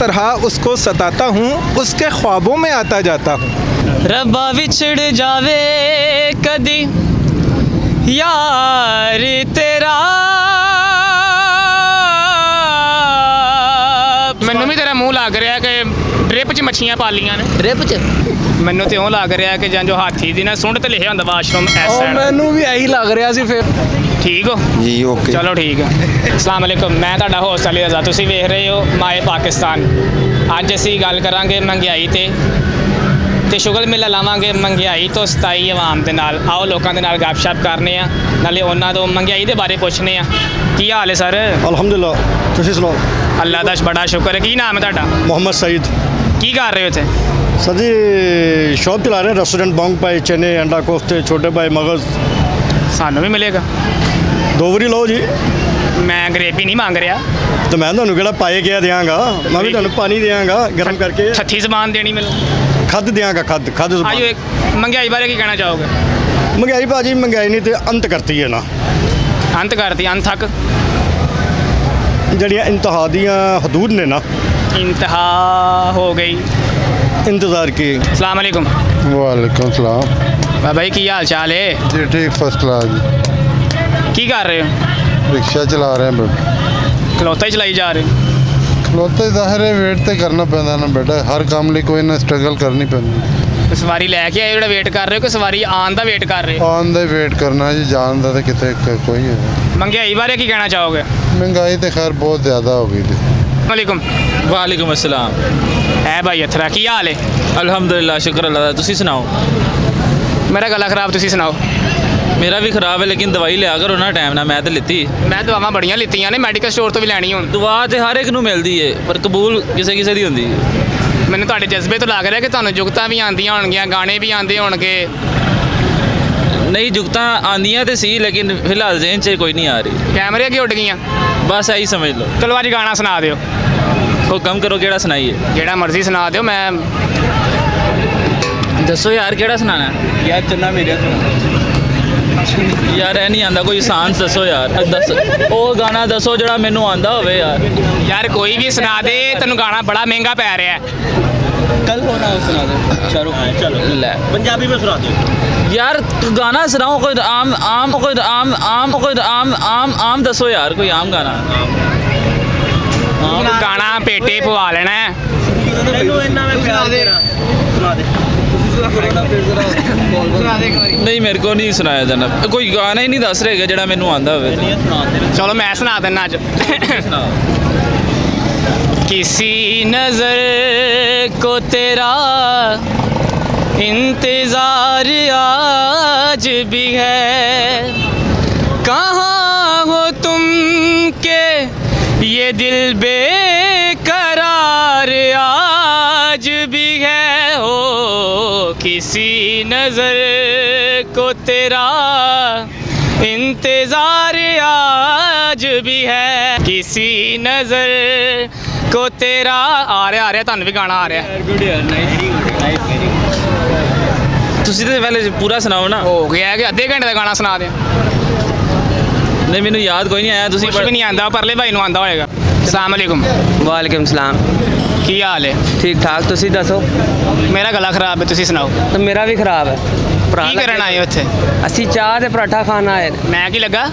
तरह उसको सताता हूँ, उसके ख्वाबों में आता जाता हूँ। रब्बा विछड़ जावे कदी यार तेरा। ਮੈਨੂੰ ਵੀ ਤੇਰਾ ਮੂੰਹ ਲੱਗ ਰਿਹਾ ਕਿ ਡ੍ਰਿਪ 'ਚ ਮੱਛੀਆਂ ਪਾਲੀਆਂ ਨੇ। ਡ੍ਰਿਪ 'ਚ ਮੈਨੂੰ ਤੇ ਉਹ ਲੱਗ ਰਿਹਾ ਕਿ ਜਾਂ ਜੋ ਹਾਥੀ ਦੀ ਨਾ ਸੁੰਡ ਤੇ ਲਿਖਿਆ ਹੁੰਦਾ ਵਾਸ਼ਰੂਮ ਐਸ ਉਹ ਮੈਨੂੰ ਵੀ ਇਹੀ ਲੱਗ ਰਿਹਾ ਸੀ ਫਿਰ। ਠੀਕ ਹੋ जी ओके। ਚਲੋ ਠੀਕ ਹੈ। ਅਸਲਾਮ ਵਾਲੇਕੁਮ, ਮੈਂ ਤੁਹਾਡਾ ਹੋਸਟ ਅਲੀ ਰਜ਼ਾ, ਤੁਸੀਂ ਵੇਖ ਰਹੇ ਹੋ ਮਾਏ ਪਾਕਿਸਤਾਨ। ਅੱਜ ਅਸੀਂ ਗੱਲ ਕਰਾਂਗੇ ਮਹਿੰਗਾਈ ਤੇ ਸ਼ੁਗਲ ਮੇਲਾ ਲਾਵਾਂਗੇ ਮਹਿੰਗਾਈ ਤੋਂ ਸਤਾਈ ਆਵਾਮ ਦੇ ਨਾਲ। ਆਓ ਲੋਕਾਂ ਦੇ ਨਾਲ ਗੱਪਸ਼ਪ ਕਰਨੇ ਆ, ਨਾਲੇ ਉਹਨਾਂ ਤੋਂ ਮਹਿੰਗਾਈ ਦੇ ਬਾਰੇ ਪੁੱਛਣੇ ਆ। ਕੀ ਹਾਲ ਹੈ ਸਰ? ਅਲਹਮਦੁਲਿਲਾ, ਤੁਸੀਂ ਸੁਣਾਓ? ਅੱਲਾ ਦਾ ਬੜਾ ਸ਼ੁਕਰ ਹੈ। ਕੀ ਨਾਮ ਹੈ ਤੁਹਾਡਾ? ਮੁਹੰਮਦ ਸਈਦ। ਕੀ ਕਰ ਰਹੇ ਹੋ ਇੱਥੇ? ਸਰ ਜੀ ਸ਼ੌਪ ਚਲਾ ਰਹੇ ਰੈਸਟੋਰੈਂਟ ਬੌਂਗ ਪਾਈ, ਚਨੇ, ਅੰਡਾ ਕੋਫਤੇ, ਛੋਟੇ ਭਾਈ ਮਗਜ਼। ਸਾਨੂੰ ਵੀ ਮਿਲੇਗਾ? ਦੋ ਵਾਰੀ ਲਓ ਜੀ। ਮੈਂ ਗਰੇਵੀ ਨਹੀਂ ਮੰਗ ਰਿਹਾ ਤੇ ਮੈਂ ਤੁਹਾਨੂੰ ਕਿਹੜਾ ਪਾਏ ਗਿਆ ਦਿਆਂਗਾ, ਮੈਂ ਵੀ ਤੁਹਾਨੂੰ ਪਾਣੀ ਦਿਆਂਗਾ ਗਰਮ ਕਰਕੇ। ਛੱਤੀ ਜ਼ਬਾਨ ਦੇਣੀ ਮੈਨੂੰ? ਖੱਦ ਦਿਆਂਗਾ, ਖੱਦ ਜ਼ੁਬਾਨ। ਆਇਓ, ਇੱਕ ਮਹਿੰਗਾਈ ਬਾਰੇ ਕੀ ਕਹਿਣਾ ਚਾਹੋਗੇ? ਮਹਿੰਗਾਈ ਭਾਜੀ, ਮਹਿੰਗਾਈ ਨਹੀਂ ਤੇ ਅੰਤ ਕਰਤੀ ਹੈ ਨਾ। ਅੰਤ ਕਰਤੀ? ਅੰਤ ਤੱਕ? ਜਿਹੜੀਆਂ ਇੰਤਹਾ ਦੀਆਂ ਹਦੂਦ ਨੇ ਨਾ, इंतहा हो गई। इंतज़ार की। अस्सलाम वालेकुम। वालेकुम सलाम। भाई की हाल चाल है? जी ठीक, फर्स्ट क्लास जी। की कर रहे हो? रिक्शा चला रहे हैं बेटा। खलोता ही चलाई जा रहे हो? खलोते ज़ाहिर है वेट तो करना पैंदा ना बेटा, हर काम लिए कोई ना स्ट्रगल करनी पैंदी। तो सवारी लैके आए जो वेट कर रहे हो कि सवारी आन का वेट कर रहे हो? आन का वेट करना जी, जान का तो कितने कोई है। महंगाई बारे की कहना चाहोगे? महंगाई तो खैर बहुत ज़्यादा हो गई थी। वालेकुम। वालेकुम अस्सलाम। है भाई अथरा, की हाल है? अल्हम्दुलिल्लाह, शुक्र अल्लाह दा। तुसी सुनाओ? मेरा गला खराब, तुसी सुनाओ? मेरा भी खराब है, लेकिन दवाई लिया करो ना टाइम ना। मैं तो लिती, मैं दवावां बड़ियां लित्तियां ने, मैडिकल स्टोर तो भी लैनी हुण। दुआ तो हर एक नूं मिलदी है, पर कबूल किसे किसे दी हुंदी है। ਮੈਨੂੰ ਤੁਹਾਡੇ ਜਜ਼ਬੇ ਤੋਂ ਲੱਗ ਰਿਹਾ ਕਿ ਤੁਹਾਨੂੰ ਜੁਗਤਾਂ ਵੀ ਆਉਂਦੀਆਂ ਹੋਣਗੀਆਂ, ਗਾਣੇ ਵੀ ਆਉਂਦੇ ਹੋਣਗੇ। नहीं जुगता आंदियां तो सी, लेकिन फिलहाल जेहन च कोई नहीं आ रही। ਕੈਮਰੇ ਅੱਗੇ ਉੱਡ ਗਈਆਂ। बस यही समझ लो। ਚਲੋ ਅੱਜ ਗਾਣਾ ਸੁਣਾ ਦਿਓ। हुक्म करो, केड़ा सुनाइए? ਜਿਹੜਾ ਮਰਜ਼ੀ ਸੁਣਾ ਦਿਓ। मैं दसो यार, केड़ा सुनाना है? यार चन्ना मेरे यार ऐ नहीं आंदा कोई सांस, दसो यार। दस ओ गाना दसो ਜਿਹੜਾ ਮੈਨੂੰ ਆਂਦਾ ਹੋਵੇ ਯਾਰ। ਯਾਰ ਕੋਈ ਵੀ ਸੁਣਾ ਦੇ, ਤੈਨੂੰ ਗਾਣਾ ਬੜਾ ਮਹਿੰਗਾ ਪੈ ਰਿਹਾ ਹੈ। कल होना सुना दो। चलो चलो ले पंजाबी में सुना दो यार, गाना सुनाओ कोई आम आम, कोई आम आम, कोई आम आम आम दसो यार, कोई आम गाना। ਗਾਣਾ ਪੇਟੇ ਪਵਾ ਲੈਣਾ ਹੈ। नहीं मेरे को नहीं सुनाया जाना, कोई गाना ही नहीं दस रहेगा ਜਿਹੜਾ ਮੈਨੂੰ ਆਂਦਾ ਹੋਵੇ। ਚਲੋ ਮੈਂ ਸੁਣਾ ਦਿੰਦਾ ਅੱਜ। किसी नज़र को तेरा इंतज़ार आज भी है, कहाँ हो तुम के ये दिल बेकरार आज भी है। हो किसी नज़र को तेरा इंतज़ार आज भी है, किसी नज़र को तेरा। आ रहा ਤੁਹਾਨੂੰ ਵੀ ਗਾਣਾ ਆ ਰਿਹਾ। गुड यार, ਤੁਸੀਂ ਤੇ ਪਹਿਲੇ ਪੂਰਾ ਸੁਣਾਓ ਨਾ। ਹੋ ਗਿਆ ਹੈ ਕਿ ਅੱਧੇ ਘੰਟੇ ਦਾ ਗਾਣਾ ਸੁਣਾ ਦਿਆਂ? ਨਹੀਂ ਮੈਨੂੰ ਯਾਦ ਕੋਈ ਨਹੀਂ ਆਇਆ। ਤੁਸੀਂ ਕੁਛ ਵੀ ਨਹੀਂ ਆਂਦਾ, ਪਰਲੇ ਭਾਈ ਨੂੰ ਆਂਦਾ ਹੋਏਗਾ। अस्सलाम वालेकुम। ਵਾਲੇਕੁਮ ਸਲਾਮ। ਕੀ ਹਾਲ ਹੈ? ਠੀਕ ਠਾਕ, ਤੁਸੀਂ ਦੱਸੋ? ਮੇਰਾ ਗਲਾ ਖਰਾਬ ਹੈ, ਤੁਸੀਂ ਸੁਣਾਓ? ਤੇ ਮੇਰਾ ਵੀ ਖਰਾਬ ਹੈ। ਕੀ ਕਰਨ ਆਏ ਹੋ ਇੱਥੇ? ਅਸੀਂ ਚਾਹ ਤੇ ਪਰਾਠਾ ਖਾਣ ਆਏ ਨੇ। ਮੈਂ ਕੀ ਲੱਗਾ?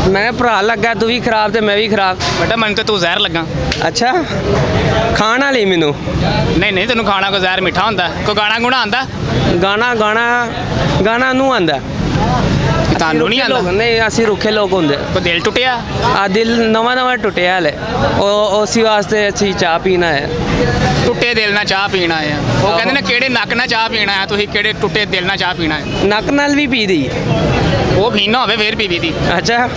ਮੈਂ ਕਿਹਾ ਭਰਾ ਲੱਗਾ, ਤੂੰ ਵੀ ਖਰਾਬ ਤੇ ਮੈਂ ਵੀ ਖਰਾਬ। ਬੇਟਾ ਮੈਨੂੰ ਤਾਂ ਤੂੰ ਜ਼ਹਿਰ ਲੱਗਾ। ਅੱਛਾ, ਖਾਣ ਵਾਲੀ ਮੈਨੂੰ? ਨਹੀਂ ਤੈਨੂੰ ਖਾਣਾ ਕੋਈ ਜ਼ਹਿਰ ਮਿੱਠਾ ਹੁੰਦਾ? ਕੋਈ ਗਾਣਾ ਗੁਣਾ ਆਂਦਾ? ਗਾਣਾ ਨੂੰ ਆਂਦਾ। ਤੁਹਾਨੂੰ ਨਹੀਂ ਆਂਦਾ? ਨਹੀਂ, ਅਸੀਂ ਰੁੱਖੇ ਲੋਕ ਹੁੰਦੇ। ਕੋਈ ਦਿਲ ਟੁੱਟਿਆ? ਆ ਦਿਲ ਨਵਾਂ ਟੁੱਟਿਆ ਹਲੇ, ਉਹ ਉਸੇ ਵਾਸਤੇ ਅਸੀਂ ਚਾਹ ਪੀਣਾ ਹੈ। ਟੁੱਟੇ ਦਿਲ ਨਾਲ ਚਾਹ ਪੀਣਾ ਆ? ਉਹ ਕਹਿੰਦੇ ਨੇ ਕਿਹੜੇ ਨੱਕ ਨਾਲ ਚਾਹ ਪੀਣਾ ਆ, ਤੁਸੀਂ ਕਿਹੜੇ ਟੁੱਟੇ ਦਿਲ ਨਾਲ ਚਾਹ ਪੀਣਾ ਹੈ? ਨੱਕ ਨਾਲ ਵੀ ਪੀ ਦੀ। ਉਹ ਪੀਣਾ ਹੋਵੇ ਫੇਰ ਪੀਵੀ ਦੀ। ਅੱਛਾ,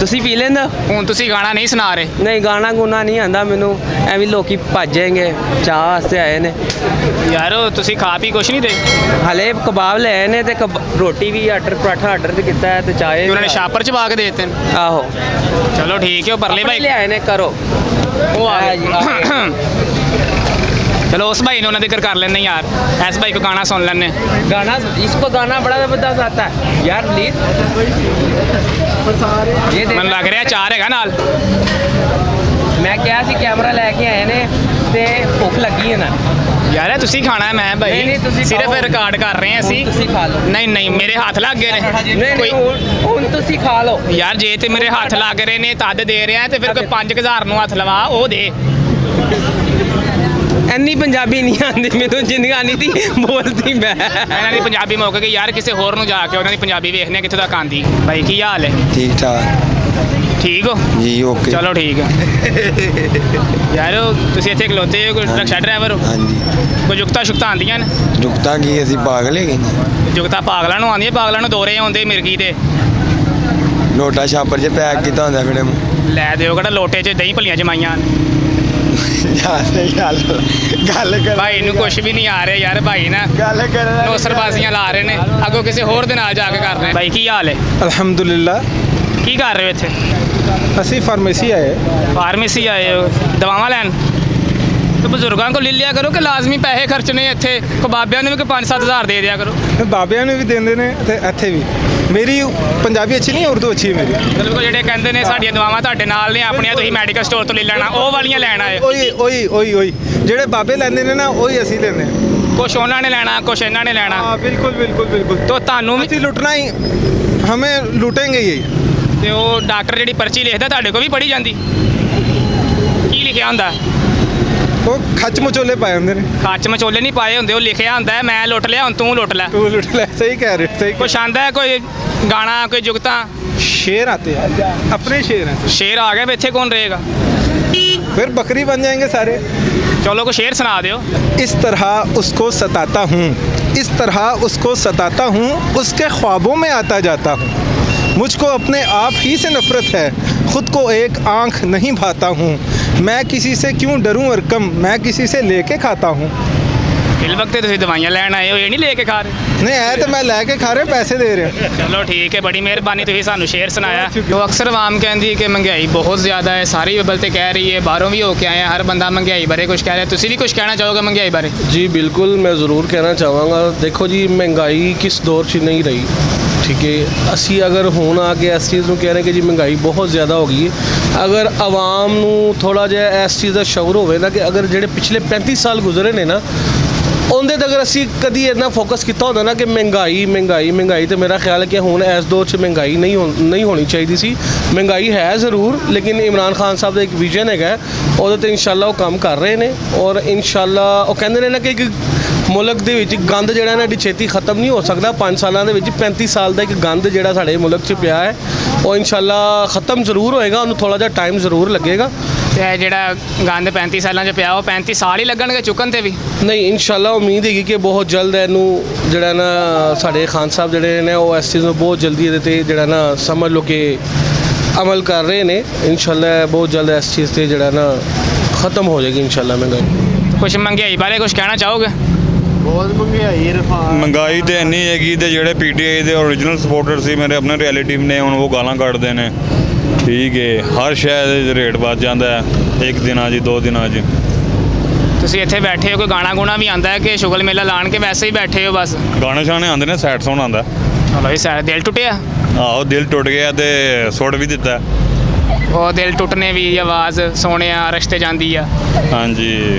ਤੁਸੀਂ ਪੀ ਲੈਂਦੇ? ਹੁਣ ਤੁਸੀਂ ਗਾਣਾ ਨਹੀਂ ਸੁਣਾ ਰਹੇ? ਨਹੀਂ, ਗਾਣਾ ਗੁਣਾ ਨਹੀਂ ਆਂਦਾ ਮੈਨੂੰ। ਐਵੇਂ ਲੋਕੀ ਭੱਜ ਜਾਣਗੇ, ਚਾਹ ਵਾਸਤੇ ਆਏ ਨੇ। ਯਾਰ ਤੁਸੀਂ ਖਾ ਪੀ ਕੁਛ ਨਹੀਂ ਦੇ? ਹਲੇ ਕਬਾਬ ਲੈ ਆਏ ਨੇ ਤੇ ਰੋਟੀ ਵੀ ਪਰਾਠਾ ਆਰਡਰ ਤੇ ਕੀਤਾ ਹੈ ਤੇ ਚਾਹ ਉਹਨਾਂ ਨੇ ਛਾਪਰ ਚ ਪਾ ਕੇ ਦੇ ਦਿੱਤੇ ਨੇ? ਆਹੋ। ਚਲੋ ਠੀਕ ਹੈ। ਉਹ ਪਰਲੇ ਭਾਈ ਲੈ ਆਏ ਨੇ, ਕਰੋ। ਉਹ ਆ ਗਏ। चलो उस भाई ने उन्हें जिक्र कर लेने यार, ऐस भाई को गाना सुन लेने। गाना इसको गाना बड़ा ज़बरदस्त आता है यार प्लीज। मन लग रहा चार है नाल। मैं क्या सी कैमरा लैके आए ने ਤੇ ਭੁੱਖ ਲੱਗੀ ਹੈ ਨਾ ਯਾਰ ਇਹ ਤੁਸੀਂ ਖਾਣਾ ਹੈ ਮੈਂ ਨਹੀਂ, ਭਾਈ ਨਹੀਂ, ਤੁਸੀਂ ਸਿਰਫ ਖਾਓ। ਰਿਕਾਰਡ ਕਰ ਰਹੇ ਹਾਂ ਅਸੀਂ ਤੁਸੀਂ ਖਾ ਲਓ ਨਹੀਂ ਨਹੀਂ ਮੇਰੇ ਹੱਥ ਲੱਗ ਗਏ ਨੇ ਨਹੀਂ ਕੋਈ ਹੁਣ ਤੁਸੀਂ ਖਾ ਲਓ ਯਾਰ ਜੇ ਤੇ ਮੇਰੇ ਹੱਥ ਲੱਗ ਰਹੇ ਨੇ ਤਦ ਦੇ ਰਿਹਾ ਤੇ ਫਿਰ ਕੋਈ 5000 ਨੂੰ ਹੱਥ ਲਵਾ ਉਹ ਦੇ ਇੰਨੀ ਪੰਜਾਬੀ ਨਹੀਂ ਆਉਂਦੀ ਮੈਨੂੰ ਜਿੰਨੀ ਆਉਂਦੀ ਤੀ ਬੋਲਦੀ ਮੈਂ ਇਹਨਾਂ ਦੀ ਪੰਜਾਬੀ ਮੁੱਕ ਗਈ ਯਾਰ ਕਿਸੇ ਹੋਰ ਨੂੰ ਜਾ ਕੇ ਉਹਨਾਂ ਦੀ ਪੰਜਾਬੀ ਵੇਖਨੇ ਕਿੱਥੋਂ ਤੱਕ ਆਂਦੀ ਭਾਈ ਕੀ ਹਾਲ ਹੈ ठीक ठाक ਠੀਕ ਹੋ जी ओके ਚਲੋ ਠੀਕ ਹੈ ਯਾਰ ਉਹ ਤੁਸੀਂ ਇੱਥੇ ਖਲੋਤੇ ਹੋ ਕੋਈ ਰਿਕਸ਼ਾ ਡਰਾਈਵਰ ਹੋ हाँ जी ਕੋਈ ਜੁਗਤਾ ਸ਼ੁਕਤਾ ਆਉਂਦੀਆਂ ਨੇ जुगता की असी पागल है ਜੁਗਤਾ ਪਾਗਲਾਂ ਨੂੰ ਆਉਂਦੀਆਂ ਪਾਗਲਾਂ ਨੂੰ ਦੋਰੇ ਆਉਂਦੇ ਮਿਰਗੀ ਦੇ लोटा छापर च पैक किया होंगे फिर ਲੈ ਦਿਓ ਕਿਹੜਾ ਲੋਟੇ 'ਚ ਦਹੀਂ ਭਲੀਆਂ ਜਮਾਈਆਂ गल कर ਭਾਈ ਨੂੰ ਕੁਝ ਵੀ ਨਹੀਂ ਆ ਰਿਹਾ ਯਾਰ ਭਾਈ ਨਾ गल कर ਨੋਸਰਬਾਜ਼ੀਆਂ ਲਾ ਰਹੇ ਨੇ ਅੱਗੋਂ ਕਿਸੇ ਹੋਰ ਦੇ ਨਾਲ ਜਾ ਕੇ ਕਰ ਰਹੇ ਭਾਈ ਕੀ ਹਾਲ ਹੈ अल्हम्दुलिल्लाह ਕੀ ਕਰ ਰਹੇ ਹੋ ਇੱਥੇ ਅਸੀਂ ਫਾਰਮੇਸੀ ਆਏ ਫਾਰਮੇਸੀ ਆਏ ਹੋ ਦਵਾਵਾਂ ਲੈਣ ਤੇ ਬਜ਼ੁਰਗਾਂ ਕੋਲ ਲੈ ਲਿਆ ਕਰੋ ਕਿ ਲਾਜ਼ਮੀ ਪੈਸੇ ਖਰਚਣੇ ਇੱਥੇ ਕਬਾਬਿਆਂ ਨੂੰ ਵੀ ਕਿ 5-7 ਦੇ ਦਿਆ ਕਰੋ ਬਾਬਿਆਂ ਨੂੰ ਵੀ ਦਿੰਦੇ ਨੇ ਤੇ ਇੱਥੇ ਵੀ ਮੇਰੀ ਪੰਜਾਬੀ ਅੱਛੀ ਨਹੀਂ ਹੈ ਉਰਦੂ ਅੱਛੀ ਹੈ ਮੇਰੀ ਬਿਲਕੁਲ ਜਿਹੜੇ ਕਹਿੰਦੇ ਨੇ ਸਾਡੀਆਂ ਦਵਾਵਾਂ ਤੁਹਾਡੇ ਨਾਲ ਨੇ ਆਪਣੀਆਂ ਤੁਸੀਂ ਮੈਡੀਕਲ ਸਟੋਰ ਤੋਂ ਲੈ ਲੈਣਾ ਉਹ ਵਾਲੀਆਂ ਲੈਣ ਆਏ ਉਹੀ ਜਿਹੜੇ ਬਾਬੇ ਲੈਂਦੇ ਨੇ ਨਾ ਉਹੀ ਅਸੀਂ ਲੈਂਦੇ ਹਾਂ ਕੁਛ ਉਹਨਾਂ ਨੇ ਲੈਣਾ ਕੁਛ ਇਹਨਾਂ ਨੇ ਲੈਣਾ हाँ बिल्कुल बिल्कुल बिल्कुल तो ਤੁਹਾਨੂੰ ਵੀ ਅਸੀਂ ਲੁੱਟਣਾ ਹੀ ਹमें लूटेंगे ही ਤੇ ਉਹ ਡਾਕਟਰ ਜਿਹੜੀ ਪਰਚੀ ਲਿਖਦਾ ਤੁਹਾਡੇ ਕੋਲ ਵੀ ਪੜੀ ਜਾਂਦੀ ਕੀ ਲਿਖਿਆ ਹੁੰਦਾ ਉਹ ਖੱਚ ਮਚੋਲੇ ਪਾਏ ਹੁੰਦੇ ਨੇ ਖੱਚ ਮਚੋਲੇ ਨਹੀਂ ਪਾਏ ਹੁੰਦੇ ਉਹ ਲਿਖਿਆ ਹੁੰਦਾ ਹੈ, ਮੈਂ ਲੁੱਟ ਲਿਆ ਹੁਣ ਤੂੰ ਲੁੱਟ ਲੈ ਤੂੰ ਲੁੱਟ ਲੈ ਸਹੀ ਕਹਿ ਰਹੇ ਸਹੀ ਕੁਛ ਆਂਦਾ ਹੈ ਕੋਈ ਗਾਣਾ ਕੋਈ ਜੁਗਤਾਂ शेर आते हैं अपने शेर हैं ਸ਼ੇਰ ਆ ਗਿਆ ਵੀ ਇੱਥੇ ਕੌਣ ਰਹੇਗਾ फिर बकरी बन जाएंगे सारे ਚਲੋ ਕੋਈ ਸ਼ੇਰ ਸੁਣਾ ਦਿਓ इस तरह उसको सताता हूँ इस तरह उसको सताता हूँ उसके ख्वाबों में आता जाता हूँ मुझको अपने आप ही से नफरत है खुद को एक आंख नहीं भाता हूँ मैं किसी से क्यों डरूं और कम मैं किसी से लेके खाता हूँ ਫਿਲ ਵਕਤ ਤੁਸੀਂ ਦਵਾਈਆਂ ਲੈਣ ਆਏ ਹੋ ਇਹ ਨਹੀਂ ਲੈ ਕੇ ਖਾ ਰਹੇ नहीं है तो मैं लैके खा रहे पैसे दे रहे ਚਲੋ ਠੀਕ ਹੈ ਬੜੀ ਮਿਹਰਬਾਨੀ ਤੁਸੀਂ ਸਾਨੂੰ ਸ਼ੇਰ ਸੁਣਾਇਆ ਉਹ ਅਕਸਰ ਆਵਾਮ ਕਹਿੰਦੀ ਹੈ ਕਿ ਮਹਿੰਗਾਈ ਬਹੁਤ ਜ਼ਿਆਦਾ ਹੈ ਸਾਰੀ ਬਬਲ ਤੇ ਕਹਿ ਰਹੀ ਹੈ ਬਾਹਰੋਂ ਵੀ ਹੋ ਕੇ ਆਏ ਹਰ ਬੰਦਾ ਮਹਿੰਗਾਈ ਬਾਰੇ ਕੁਝ ਕਹਿ ਰਿਹਾ ਤੁਸੀਂ ਵੀ ਕੁਝ ਕਹਿਣਾ ਚਾਹੋਗੇ ਮਹਿੰਗਾਈ ਬਾਰੇ ਜੀ ਬਿਲਕੁਲ ਮੈਂ ਜ਼ਰੂਰ ਕਹਿਣਾ ਚਾਹਾਂਗਾ ਦੇਖੋ ਜੀ ਮਹਿੰਗਾਈ ਕਿਸ ਦੌਰ 'ਚ ਨਹੀਂ ਰਹੀ ਠੀਕ ਹੈ ਅਸੀਂ ਅਗਰ ਹੁਣ ਆ ਕੇ ਇਸ ਚੀਜ਼ ਨੂੰ ਕਹਿ ਰਹੇ ਕਿ ਜੀ ਮਹਿੰਗਾਈ ਬਹੁਤ ਜ਼ਿਆਦਾ ਹੋ ਗਈ ਹੈ ਅਗਰ ਆਵਾਮ ਨੂੰ ਥੋੜ੍ਹਾ ਜਿਹਾ ਇਸ ਚੀਜ਼ ਦਾ ਸ਼ਊਰ ਹੋਵੇ ਨਾ ਕਿ ਅਗਰ ਜਿਹੜੇ ਪਿਛਲੇ 35 ਸਾਲ ਗੁਜ਼ਰੇ ਨੇ ਨਾ ਉਹਦੇ 'ਤੇ ਅਗਰ ਅਸੀਂ ਕਦੀ ਇੰਨਾ ਫੋਕਸ ਕੀਤਾ ਹੁੰਦਾ ਨਾ ਕਿ ਮਹਿੰਗਾਈ ਤੇ ਮੇਰਾ ਖਿਆਲ ਹੈ ਕਿ ਹੁਣ ਇਸ ਦੌਰ 'ਚ ਮਹਿੰਗਾਈ ਨਹੀਂ ਹੋਣੀ ਚਾਹੀਦੀ ਸੀ ਮਹਿੰਗਾਈ ਹੈ ਜ਼ਰੂਰ ਲੇਕਿਨ ਇਮਰਾਨ ਖਾਨ ਸਾਹਿਬ ਦਾ ਇੱਕ ਵਿਜ਼ਨ ਹੈਗਾ ਉਹਦੇ 'ਤੇ ਇਨਸ਼ਾਅੱਲਾ ਉਹ ਕੰਮ ਕਰ ਰਹੇ ਨੇ ਔਰ ਇਨਸ਼ਾਅੱਲਾ ਉਹ ਕਹਿੰਦੇ ਨੇ ਨਾ ਕਿ ਇੱਕ ਮੁਲਕ ਦੇ ਵਿੱਚ ਗੰਦ ਜਿਹੜਾ ਨਾ ਏਡੀ ਛੇਤੀ ਖਤਮ ਨਹੀਂ ਹੋ ਸਕਦਾ 5 ਸਾਲਾਂ ਦੇ ਵਿੱਚ 35 ਸਾਲ ਦਾ ਇੱਕ ਗੰਦ ਜਿਹੜਾ ਸਾਡੇ ਮੁਲਕ 'ਚ ਪਿਆ ਹੈ ਉਹ ਇਨਸ਼ਾਅੱਲਾ ਖਤਮ ਜ਼ਰੂਰ ਹੋਏਗਾ ਉਹਨੂੰ ਥੋੜ੍ਹਾ ਜਿਹਾ ਟਾਈਮ ਜ਼ਰੂਰ ਲੱਗੇਗਾ ਤੇ ਇਹ ਜਿਹੜਾ ਗੰਦ 35 ਸਾਲਾਂ 'ਚ ਪਿਆ ਉਹ 35 ਸਾਲ ਹੀ ਲੱਗਣਗੇ ਚੁੱਕਣ ਤੇ ਵੀ ਨਹੀਂ ਇਨਸ਼ਾਅੱਲਾ ਉਮੀਦ ਹੈਗੀ ਕਿ ਬਹੁਤ ਜਲਦ ਇਹਨੂੰ ਜਿਹੜਾ ਨਾ ਸਾਡੇ ਖਾਨ ਸਾਹਿਬ ਜਿਹੜੇ ਨੇ ਉਹ ਇਸ ਚੀਜ਼ ਨੂੰ ਬਹੁਤ ਜਲਦੀ ਇਹਦੇ 'ਤੇ ਜਿਹੜਾ ਨਾ ਸਮਝ ਲਓ ਕਿ ਅਮਲ ਕਰ ਰਹੇ ਨੇ ਇਨਸ਼ਾਅੱਲਾ ਬਹੁਤ ਜਲਦ ਇਸ ਚੀਜ਼ 'ਤੇ ਜਿਹੜਾ ਨਾ ਖਤਮ ਹੋ ਜਾਏਗੀ ਇਨਸ਼ਾਅੱਲਾ ਮਹਿੰਗਾਈ ਕੁਝ ਮਹਿੰਗਾਈ ਬਾਰੇ ਕੁਝ ਕਹਿਣਾ ਚਾਹੋਗੇ ਮਹਿੰਗਾਈ ਤੇ ਇੰਨੀ ਹੈਗੀ ਤੇ ਜਿਹੜੇ ਪੀਟੀਆਈ ਦੇ ਓਰੀਜਨਲ ਸਪੋਰਟਰ ਸੀ ਮੇਰੇ ਆਪਣੇ ਰਿਲੇਟਿਵ ਨੇ ਹੁਣ ਉਹ ਗਾਲਾਂ ਕੱਢਦੇ ਨੇ ਠੀਕ ਹੈ ਹਰ ਸ਼ਹਿਰ ਦੇ ਰੇਟ ਵੱਧ ਜਾਂਦਾ ਹੈ ਇੱਕ ਦਿਨਾਂ 'ਚ 2 ਦਿਨਾਂ 'ਚ ਤੁਸੀਂ ਇੱਥੇ ਬੈਠੇ ਹੋ ਕੋਈ ਗਾਣਾ ਗੁਣਾ ਵੀ ਆਂਦਾ ਹੈ ਕਿ ਸ਼ੁਗਲ ਮੇਲਾ ਲਾਣ ਕੇ ਵੈਸੇ ਹੀ ਬੈਠੇ ਹੋ ਬਸ ਗਾਣੇ ਸ਼ਾਣੇ ਆਉਂਦੇ ਨੇ ਸੈਡ ਸੌਂਗ ਆਉਂਦਾ ਚਲੋ ਇਹ ਸਾਰਾ ਦਿਲ ਟੁੱਟਿਆ ਆਹੋ ਦਿਲ ਟੁੱਟ ਗਿਆ ਤੇ ਸੁੱਟ ਵੀ ਦਿੱਤਾ ਉਹ ਦਿਲ ਟੁੱਟਨੇ ਵੀ ਆਵਾਜ਼ ਸੋਹਣਿਆ ਰਸਤੇ ਜਾਂਦੀ ਆ ਹਾਂਜੀ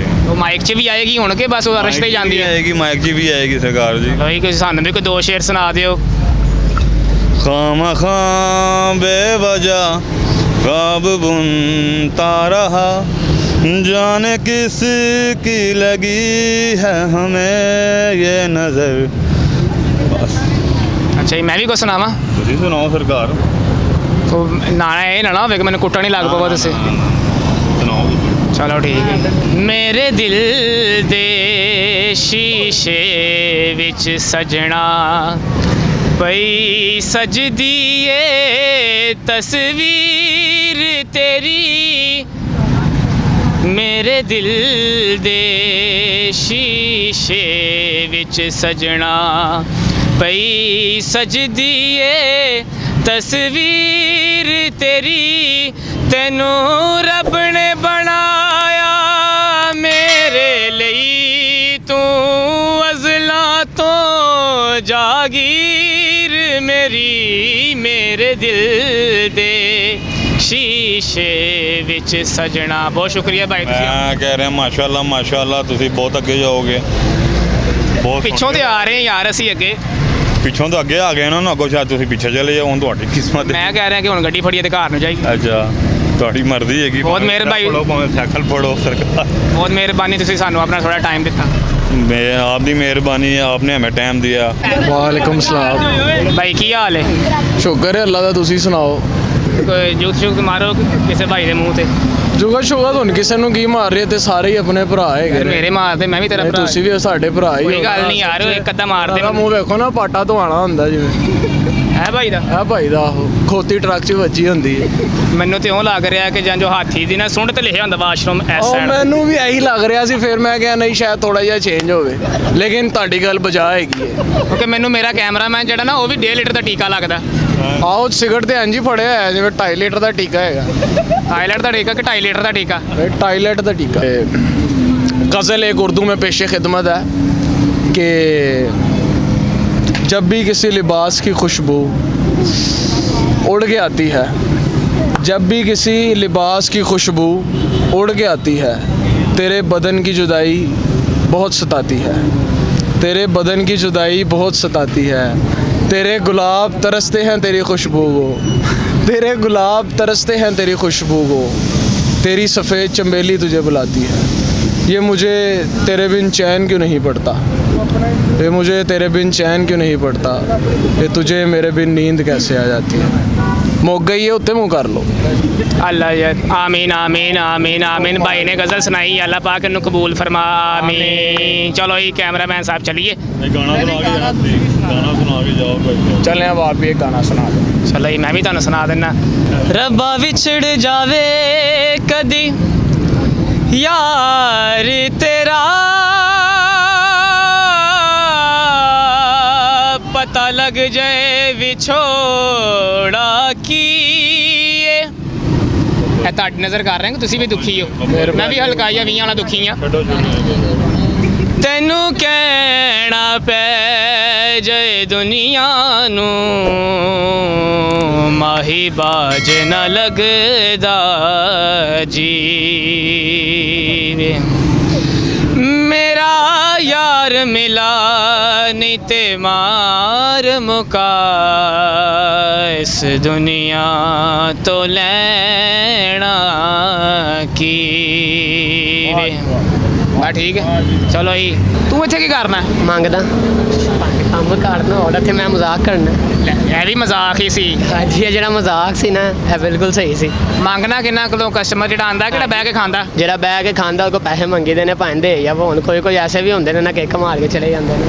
ਉਹ ਮਾਈਕ 'ਚ ਵੀ ਆਏਗੀ ਹੁਣ ਕਿ ਬਸ ਉਹ ਰਸਤੇ ਜਾਂਦੀ ਆ ਆਏਗੀ ਮਾਈਕ 'ਚ ਵੀ ਆਏਗੀ ਸਰਕਾਰ ਜੀ ਲੋਈ ਕੋਈ ਸਾਨੂੰ ਵੀ ਕੋਈ 2 ਸ਼ੇਰ ਸੁਣਾ ਦਿਓ ਖਾਂ ਬੇਵਜਾ ख्वाब बुनता रहा जाने किस की लगी है हमें ये नज़र बस ਅੱਛਾ ਜੀ ਮੈਂ ਵੀ ਕੁਛ ਸੁਣਾਵਾਂ ਤੁਸੀਂ ਸੁਣਾਓ ਸਰਕਾਰ ਉਹ ਨਾ ਇਹ ਨਾ ਹੋਵੇ ਕਿ ਮੈਨੂੰ ਕੁੱਟਣ ਹੀ ਲੱਗ ਪਵਾ ਤੁਸੀਂ ਸੁਣਾਓ ਚਲੋ ਠੀਕ ਹੈ ਮੇਰੇ ਦਿਲ ਦੇ ਸ਼ੀਸ਼ੇ ਵਿੱਚ ਸਜਣਾ ਪਈ ਸਜਦੀ ਏ ਤਸਵੀਰ ਤੇਰੀ ਮੇਰੇ ਦਿਲ ਦੇ ਸ਼ੀਸ਼ੇ ਵਿੱਚ ਸਜਣਾ ਪਈ ਸਜਦੀ ਏ ਤਸਵੀਰ ਤੇਰੀ ਤੈਨੂੰ ਰੱਬ ਨੇ ਬਣਾਇਆ ਮੇਰੇ ਲਈ ਤੂੰ ਅਜ਼ਲਾਂ ਤੋਂ ਜਾਗੀਰ ਮੇਰੀ ਮੇਰੇ ਦਿਲ ਦੇ ਸ਼ੀਸ਼ੇ ਵਿੱਚ ਸਜਣਾ। ਬਹੁਤ ਸ਼ੁਕਰੀਆ ਭਾਈ ਤੁਸੀਂ ਮੈਂ ਕਹਿ ਰਿਹਾ ਮਾਸ਼ਾਅੱਲਾ ਤੁਸੀਂ ਬਹੁਤ ਅੱਗੇ ਜਾਓਗੇ। ਬਹੁਤ ਪਿੱਛੋਂ ਤੇ ਆ ਰਹੇ ਯਾਰ ਅਸੀਂ ਅੱਗੇ। ਪਿੱਛੋਂ ਤਾਂ ਅੱਗੇ ਆ ਗਏ ਉਹਨਾਂ ਨੂੰ, ਅੱਗੋਂ ਸ਼ਾਇਦ ਤੁਸੀਂ ਪਿੱਛੇ ਚਲੇ ਜਾਓ। ਹੁਣ ਤੁਹਾਡੀ ਕਿਸਮਤ ਹੈ। ਮੈਂ ਕਹਿ ਰਿਹਾ ਕਿ ਹੁਣ ਗੱਡੀ ਫੜੀਏ ਤੇ ਘਰ ਨੂੰ ਜਾਈਏ। ਅੱਛਾ, ਤੁਹਾਡੀ ਮਰਜ਼ੀ ਹੈਗੀ। ਬਹੁਤ ਮਿਹਰਬਾਨੀ। ਫੜੋ ਭਾਵੇਂ ਸਾਈਕਲ ਫੜੋ ਸਰਕਾਰ। ਬਹੁਤ ਮਿਹਰਬਾਨੀ, ਤੁਸੀਂ ਸਾਨੂੰ ਆਪਣਾ ਥੋੜਾ ਟਾਈਮ ਦਿੱਤਾ। मैं आपकी मेहरबानी है, आपने हमें टाइम दिया। ਵਾਲੇਕੁਮ ਸਲਾਮ। ਭਾਈ ਕੀ ਹਾਲ ਹੈ? ਸ਼ੁਕਰ ਹੈ ਅੱਲਾ ਦਾ, ਤੁਸੀਂ ਸੁਣਾਓ। ਕੋਈ ਜੂਤ ਸ਼ੂਤ ਮਾਰੋ ਕਿਸੇ ਭਾਈ ਦੇ ਮੂੰਹ ਤੇ। ਜੁਗਾ ਸ਼ੁਗਾ ਤੁਹਾਨੂੰ ਕਿਸੇ ਨੂੰ ਕੀ ਮਾਰ ਰਹੇ ਤੇ ਸਾਰੇ ਹੀ ਆਪਣੇ ਭਰਾ ਹੈਗੇ ਨੇ। ਮੇਰੇ ਮਾਰਦੇ, ਮੈਂ ਵੀ ਤੇਰਾ ਭਰਾ। ਤੁਸੀਂ ਵੀ ਸਾਡੇ ਭਰਾ ਹੀ ਹੋ। ਕੋਈ ਗੱਲ ਨਹੀਂ ਯਾਰ, ਇੱਕ ਅੱਧਾ ਮਾਰਦੇ। ਦਾ ਮੂੰਹ ਵੇਖੋ ਨਾ, ਪਾਟਾ ਧਵਾਣਾ ਹੁੰਦਾ ਜਿਵੇਂ। ਹੈ ਭਾਈ ਦਾ? ਹੈ ਭਾਈ ਦਾ, ਉਹ ਖੋਤੀ ਟਰੱਕ 'ਚ ਵੱਜੀ ਹੁੰਦੀ ਹੈ। ਮੈਨੂੰ ਤੇ ਉਹ ਲੱਗ ਰਿਹਾ ਕਿ ਜਾਂ ਜੋ ਹਾਥੀ ਦੀ ਨਾ ਸੁੰਡ ਤੇ ਲਿਖਿਆ ਹੁੰਦਾ ਵਾਸ਼ਰੂਮ ਇਸ ਉਹ ਸਾਈਡ। ਮੈਨੂੰ ਵੀ ਇਹੀ ਲੱਗ ਰਿਹਾ ਸੀ, ਫਿਰ ਮੈਂ ਕਿਹਾ ਨਹੀਂ ਸ਼ਾਇਦ ਥੋੜਾ ਜਿਹਾ ਚੇਂਜ ਹੋਵੇ, ਲੇਕਿਨ ਤੁਹਾਡੀ ਗੱਲ ਬਜਾ ਹੈਗੀ ਹੈ। ਕਿਉਂਕਿ ਮੈਨੂੰ ਮੇਰਾ ਕੈਮਰਾਮੈਨ ਜਿਹੜਾ ਨਾ ਉਹ ਵੀ 1.5 ਲੀਟਰ ਦਾ ਟੀਕਾ ਲੱਗਦਾ। ਆਓ ਸਿਗਰਟ ਤੇ ਇੰਜ ਹੀ ਫੜਿਆ ਹੋਇਆ ਜਿਵੇਂ 2.5 ਲੀਟਰ ਦਾ ਟੀਕਾ ਹੈਗਾ। ਟਾਇਲਟ ਦਾ ਟੀਕਾ ਕਿ 2.5 ਲੀਟਰ ਦਾ ਟੀਕਾ? टॉयलेट का टीका। गज़ल एक उर्दू में पेश खिदमत है कि जब भी किसी लिबास की खुशबू उड़ के आती है, जब भी किसी लिबास की खुशबू उड़ के आती है, तेरे बदन की जुदाई बहुत सताती है, तेरे बदन की जुदाई बहुत सताती है। तेरे गुलाब तरसते हैं तेरी खुशबू को, तेरे गुलाब तरसते हैं तेरी खुशबू को, तेरी सफ़ेद चंबेली तुझे बुलाती है। ये मुझे तेरे बिन चैन क्यों नहीं पड़ता, ये मुझे तेरे बिन चैन क्यों नहीं पड़ता, ये तुझे मेरे बिन नींद कैसे आ जाती है। मुक गई है उत्ते मुँह कर लो। अल्लाह यार, आमीन आमीन आमीन आमीन। भाई ने गज़ल सुनाई, अल्लाह पाक इन्हू कबूल फरमा, आमीन। चलो ये कैमरामैन साहब चलिए, गाना सुना के जाओ भाई। चलें अब आप भी एक गाना सुना दो। चलो जी मैं भी तुहानू सुना देना। रब्बा विछड़ जावे कदी यार तेरा, पता लग जाए विछोड़ा की। ਤੁਹਾਡੀ ਨਜ਼ਰ ਕਰ ਰਹੇ ਕਿ ਤੁਸੀਂ ਵੀ ਦੁਖੀ ਹੋ। ਮੈਂ ਵੀ ਹਲਕਾਈਆ 20 ਵਾਲਾ ਦੁਖੀ ਆ। ਤੈਨੂੰ ਕਹਿਣਾ ਪੈ ਜਾਏ ਦੁਨੀਆ ਨੂੰ, ਮਾਹੀ ਬਾਜ ਨਾ ਲੱਗਦਾ ਜੀ ਵੇ। ਮੇਰਾ ਯਾਰ ਮਿਲਾ ਨਹੀਂ ਤੇ ਮਾਰ ਮੁਕਾ, ਇਸ ਦੁਨੀਆ ਤੋਂ ਲੈਣਾ ਕੀ ਵੇ। ਬਾ ਠੀਕ ਹੈ, ਚਲੋ ਜੀ। ਤੂੰ ਇੱਥੇ ਕੀ ਕਰਨਾ? ਮੰਗਦਾ ਕੰਮ ਕਰਨਾ ਹੋਰ, ਇੱਥੇ ਮੈਂ ਮਜ਼ਾਕ ਕਰਨਾ। ਇਹ ਵੀ ਮਜ਼ਾਕ ਹੀ ਸੀ। ਹਾਂਜੀ, ਇਹ ਜਿਹੜਾ ਮਜ਼ਾਕ ਸੀ ਨਾ ਇਹ ਬਿਲਕੁਲ ਸਹੀ ਸੀ। ਮੰਗਣਾ ਕਿੰਨਾ ਕੋਲੋਂ? ਕਸਟਮਰ ਜਿਹੜਾ ਆਂਦਾ ਕਿਹੜਾ ਬਹਿ ਕੇ ਖਾਂਦਾ? ਜਿਹੜਾ ਬਹਿ ਕੇ ਖਾਂਦਾ ਉਹ ਕੋ ਪੈਸੇ ਮੰਗੀਦੇ ਨੇ ਭਾਂਦੇ, ਜਾਂ ਹੁਣ ਕੋਈ ਐਸੇ ਵੀ ਹੁੰਦੇ ਨੇ ਨਾ ਕਿੱਕ ਮਾਰ ਕੇ ਚਲੇ ਜਾਂਦੇ ਨੇ।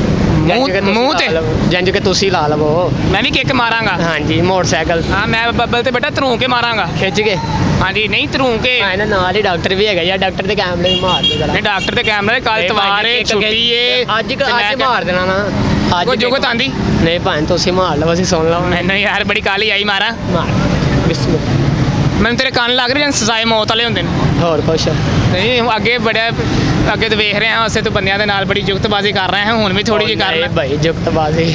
ਮੂੰਹ ਤੇ ਜੰਜ ਕੇ ਤੁਸੀਂ ਲਾ ਲਵੋ। ਮੈਂ ਵੀ ਕਿੱਕ ਮਾਰਾਂਗਾ। ਹਾਂਜੀ, ਮੋਟਰਸਾਈਕਲ। ਹਾਂ ਮੈਂ ਬੱਬਲ ਤੇ ਬੇਟਾ ਧਰੂ ਕੇ ਮਾਰਾਂਗਾ, ਖਿੱਚ ਕੇ। ਹਾਂਜੀ ਨਹੀਂ ਧਰੂ ਕੇ। ਇਹਨਾਂ ਨਾਲ ਹੀ ਡਾਕਟਰ ਵੀ ਹੈਗਾ, ਜਾਂ ਡਾਕਟਰ ਦੇ ਕੈਮਰੇ ਵੀ ਮਾਰ ਦੇ ਜਰਾ। ਨਹੀਂ ਡਾਕਟਰ ਦੇ ਕੈਮਰੇ ਕੱਲ ਤਵਾਰ ਏ, ਛੁੱਟੀ ਏ। ਅੱਜ ਮਾਰ ਦੇਣਾ ਨਾ। ਕੋਈ ਜੁਗਤ ਆਂਦੀ ਨਹੀਂ ਭਾਂ, ਤੁਸੀਂ ਮਾਰ ਲਓ, ਅਸੀਂ ਸੁਣ ਲਵਾਂ। ਮੈਨੂੰ ਯਾਰ ਬੜੀ ਕਾਲੀ ਆਈ ਮਾਰਾਂ। ਮਾਰ ਬਿਸਮਿਲ੍ਲਾ। ਮੈਨੂੰ ਤੇਰੇ ਕੰਨ ਲੱਗ ਰਹੇ ਜਾਂ ਸਜ਼ਾਏ ਮੌਤ ਵਾਲੇ ਹੁੰਦੇ ਨੇ। ਹੋਰ ਕੁਛ ਨਹੀਂ ਅੱਗੇ ਬੜਿਆ, ਅੱਗੇ ਤਾਂ ਵੇਖ ਰਹੇ ਹਾਂ ਉਸੇ ਤੋਂ ਬੰਦਿਆਂ ਦੇ ਨਾਲ ਬੜੀ ਜੁਗਤਬਾਜ਼ੀ ਕਰ ਰਹੇ ਹਾਂ, ਹੁਣ ਵੀ ਥੋੜੀ ਜਿਹੀ ਕਰ ਲੈ ਭਾਈ ਜੁਗਤਬਾਜ਼ੀ।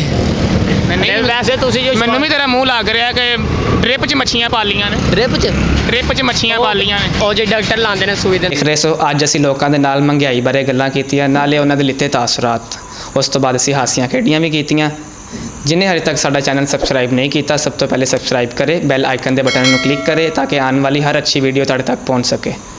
ਨਹੀਂ ਵੈਸੇ ਤੁਸੀਂ ਜੋ ਮੈਨੂੰ ਵੀ ਤੇਰਾ ਮੂੰਹ ਲੱਗ ਰਿਹਾ ਕਿ ਡ੍ਰਿਪ 'ਚ ਮੱਛੀਆਂ ਪਾਲੀਆਂ ਨੇ। ਡ੍ਰਿਪ 'ਚ ਮੱਛੀਆਂ ਪਾਲੀਆਂ ਨੇ। ਉਹ ਜੇ ਡਾਕਟਰ ਲਾਉਂਦੇ ਨੇ ਸੂਈ ਦੇ। ਦੇਖ ਰਹੇ ਸੋ ਅੱਜ ਅਸੀਂ ਲੋਕਾਂ ਦੇ ਨਾਲ ਮਹਿੰਗਾਈ ਬਾਰੇ ਗੱਲਾਂ ਕੀਤੀਆਂ, ਨਾਲੇ ਉਹਨਾਂ ਦੇ ਲਿੱਤੇ ਤਾਸਰਾਤ। ਉਸ ਤੋਂ ਬਾਅਦ ਅਸੀਂ ਹਾਸੀਆਂ ਖੇਡੀਆਂ ਵੀ ਕੀਤੀਆਂ। जिन्हें हजे तक साडा चैनल सबसक्राइब नहीं किया, सब तो पहले सबसक्राइब करें, बैल आइकन के बटन को क्लिक करें ताकि आने वाली हर अच्छी वीडियो तुहाडे तक पहुँच सके।